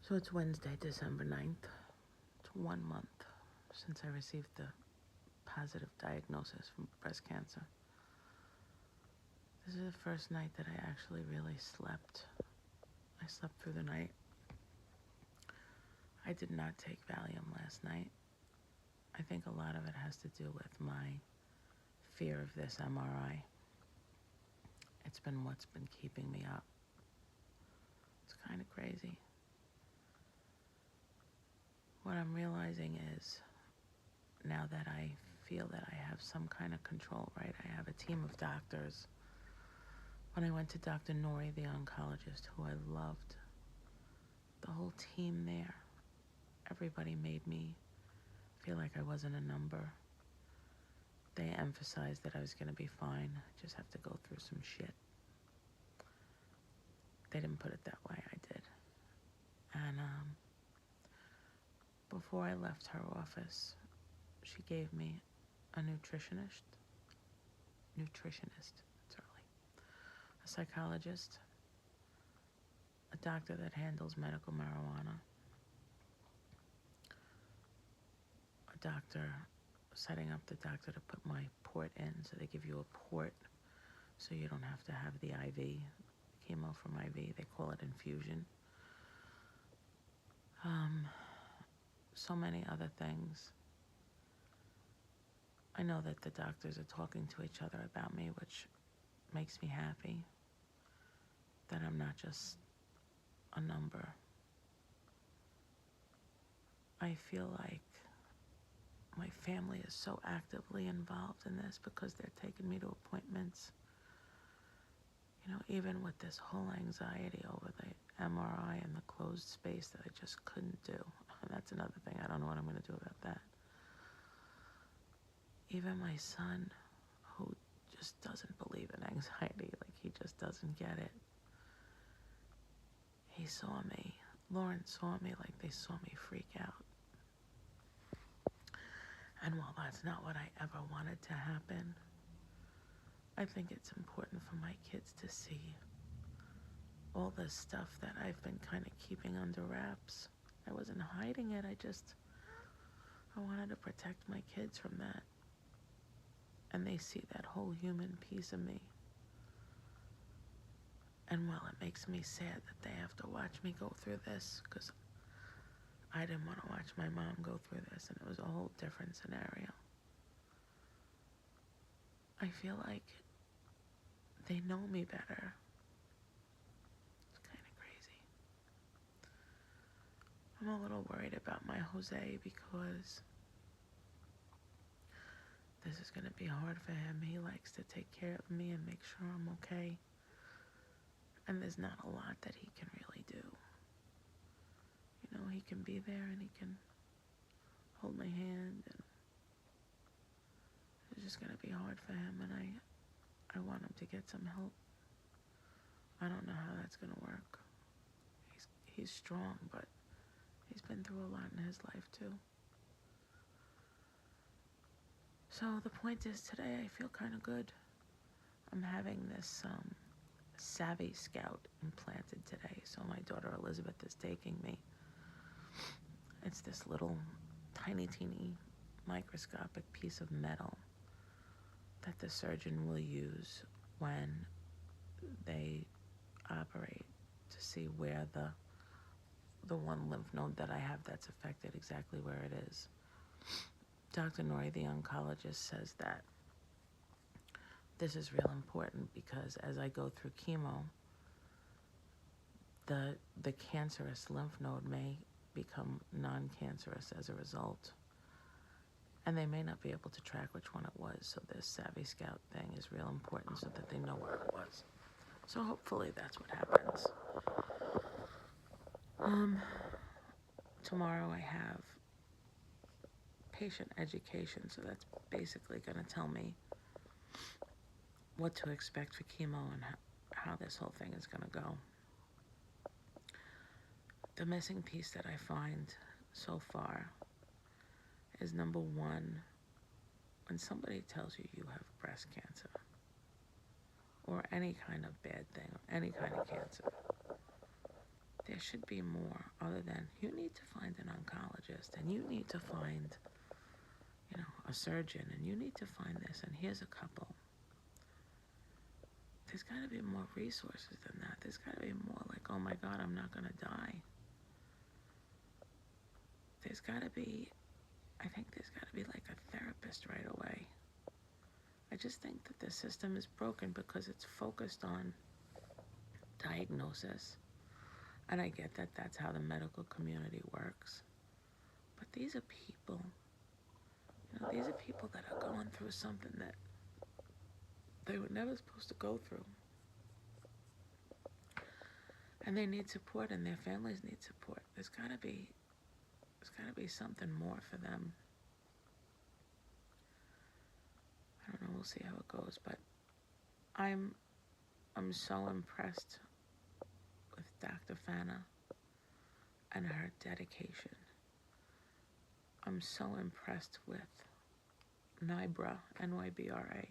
So it's Wednesday, December 9th. It's 1 month since I received the positive diagnosis from breast cancer. This is the first night that I actually really slept. I slept through the night. I did not take Valium last night. I think a lot of it has to do with my fear of this MRI. It's been what's been keeping me up. It's kind of crazy. What I'm realizing is, now that I feel that I have some kind of control, right? I have a team of doctors. When I went to Dr. Nouri, the oncologist, who I loved, the whole team there, everybody made me feel like I wasn't a number. They emphasized that I was going to be fine. I just have to go through some shit. They didn't put it that way, I did. And before I left her office, she gave me a nutritionist, it's early, a psychologist, a doctor that handles medical marijuana, a doctor setting up the doctor to put my port in, so they give you a port so you don't have to have the IV, chemo from IV, they call it infusion. So many other things. I know that the doctors are talking to each other about me, which makes me happy, that I'm not just a number. I feel like my family is so actively involved in this because they're taking me to appointments. You know, even with this whole anxiety over the MRI and the closed space that I just couldn't do. That's another thing. I don't know what I'm going to do about that. Even my son, who just doesn't believe in anxiety, like he just doesn't get it. He saw me. Lauren saw me like they saw me freak out. And while that's not what I ever wanted to happen, I think it's important for my kids to see all this stuff that I've been kind of keeping under wraps. I wasn't hiding it, I wanted to protect my kids from that. And they see that whole human piece of me. And while it makes me sad that they have to watch me go through this, because I didn't want to watch my mom go through this, and it was a whole different scenario. I feel like they know me better. It's kind of crazy. I'm a little worried about my Jose because this is going to be hard for him. He likes to take care of me and make sure I'm okay. And there's not a lot that he can really do. You know, he can be there and he can hold my hand, and it's just going to be hard for him, and I want him to get some help. I don't know how that's going to work. He's strong, but he's been through a lot in his life too. So the point is, today I feel kind of good. I'm having this Savvy Scout implanted today, so my daughter Elizabeth is taking me. It's this little tiny, teeny microscopic piece of metal that the surgeon will use when they operate to see where the one lymph node that I have that's affected, exactly where it is. Dr. Nouri, the oncologist, says that this is real important because as I go through chemo, the cancerous lymph node may become non-cancerous as a result. And they may not be able to track which one it was, so this Savvy Scout thing is real important so that they know where it was. So hopefully that's what happens. Tomorrow I have patient education, so that's basically going to tell me what to expect for chemo and how this whole thing is going to go. The missing piece that I find so far is, number one, when somebody tells you you have breast cancer, or any kind of bad thing, or any kind of cancer, they there should be more other than you need to find an oncologist and you need to find, a surgeon and you need to find this and here's a couple. There's got to be more resources than that. There's got to be more like, oh my God, I'm not going to die. There's got to be, I think there's got to be like a therapist right away. I just think that the system is broken because it's focused on diagnosis. And I get that that's how the medical community works. But these are people. These are people that are going through something that they were never supposed to go through. And they need support and their families need support. There's gotta be something more for them. I don't know, we'll see how it goes, but I'm so impressed with Dr. Fana and her dedication. I'm so impressed with NYBRA, N-Y-B-R-A,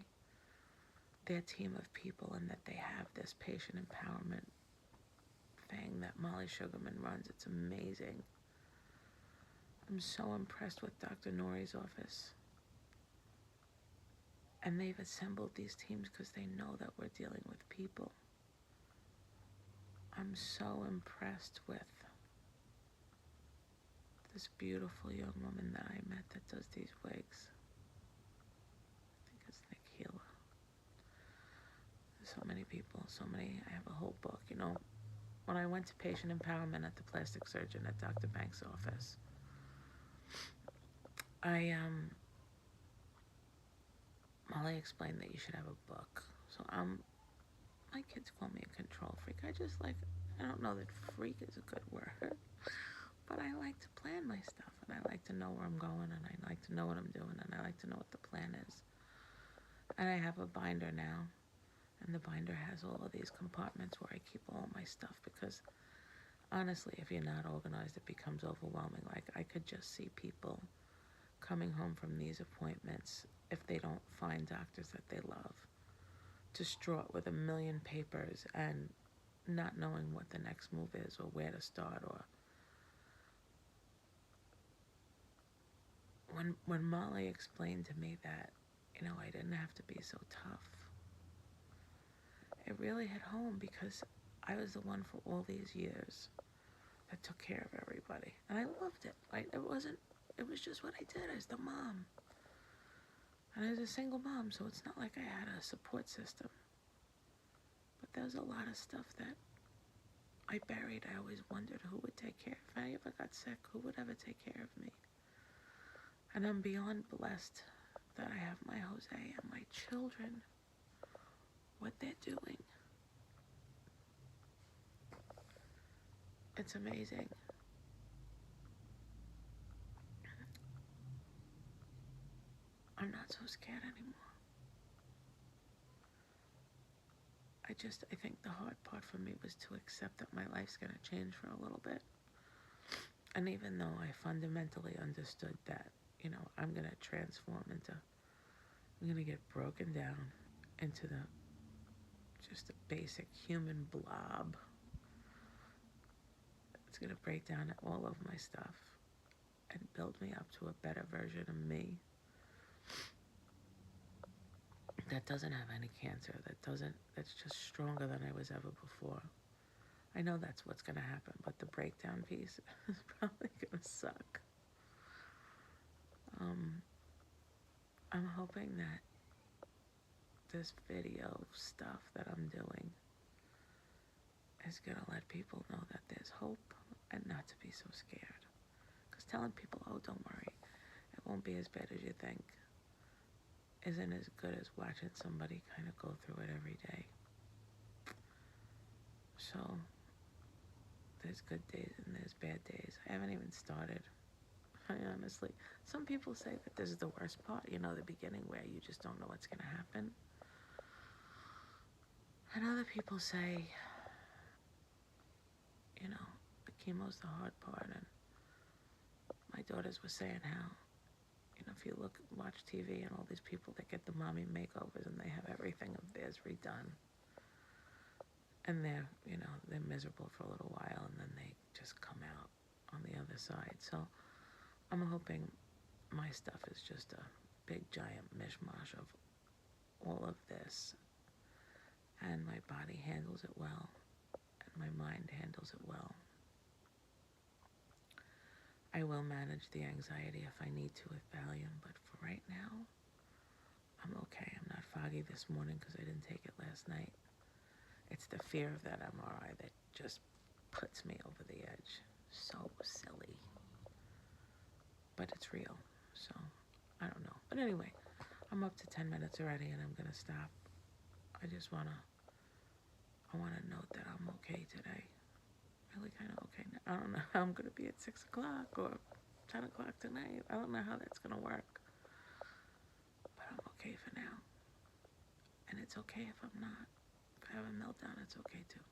their team of people, and that they have this patient empowerment thing that Molly Sugarman runs. It's amazing. I'm so impressed with Dr. Nouri's office. And they've assembled these teams because they know that we're dealing with people. I'm so impressed with this beautiful young woman that I met that does these wigs. I think it's Nikhila. There's so many people, I have a whole book. When I went to patient empowerment at the plastic surgeon at Dr. Banks' office, Molly explained that you should have a book. So my kids call me a control freak. I don't know that freak is a good word, but I like to plan my stuff, and I like to know where I'm going, and I like to know what I'm doing, and I like to know what the plan is. And I have a binder now, and the binder has all of these compartments where I keep all my stuff, because honestly, if you're not organized, it becomes overwhelming. Like, I could just see people coming home from these appointments, if they don't find doctors that they love, distraught with a million papers and not knowing what the next move is or where to start. Or when Molly explained to me that, I didn't have to be so tough, it really hit home, because I was the one for all these years that took care of everybody. And I loved it. It was just what I did as the mom. And I was a single mom, so it's not like I had a support system. But there's a lot of stuff that I buried. I always wondered who would take care. If I ever got sick, who would ever take care of me? And I'm beyond blessed that I have my Jose and my children, what they're doing. It's amazing. I'm not so scared anymore. I think the hard part for me was to accept that my life's going to change for a little bit. And even though I fundamentally understood that, I'm going to transform I'm going to get broken down into just a basic human blob. It's going to break down all of my stuff and build me up to a better version of me that doesn't have any cancer, that's just stronger than I was ever before. I know that's what's going to happen, but the breakdown piece is probably going to suck. I'm hoping that this video stuff that I'm doing is going to let people know that there's hope and not to be so scared. Because telling people, oh, don't worry, it won't be as bad as you think, isn't as good as watching somebody kind of go through it every day. So, there's good days and there's bad days. I haven't even started. I honestly, some people say that this is the worst part, the beginning where you just don't know what's going to happen. And other people say, the chemo's the hard part. And my daughters were saying how, if you watch TV and all these people that get the mommy makeovers and they have everything of theirs redone. And they're miserable for a little while, and then they just come out on the other side. So I'm hoping my stuff is just a big giant mishmash of all of this, and my body handles it well, and my mind handles it well. I will manage the anxiety if I need to with Valium, but for right now, I'm okay. I'm not foggy this morning because I didn't take it last night. It's the fear of that MRI that just puts me over the edge. So silly. But it's real, so I don't know. But anyway, I'm up to 10 minutes already, and I'm going to stop. I want to note that I'm okay today. Really kind of okay now. I don't know how I'm going to be at 6 o'clock or 10 o'clock tonight. I don't know how that's going to work. But I'm okay for now. And it's okay if I'm not. If I have a meltdown, it's okay too.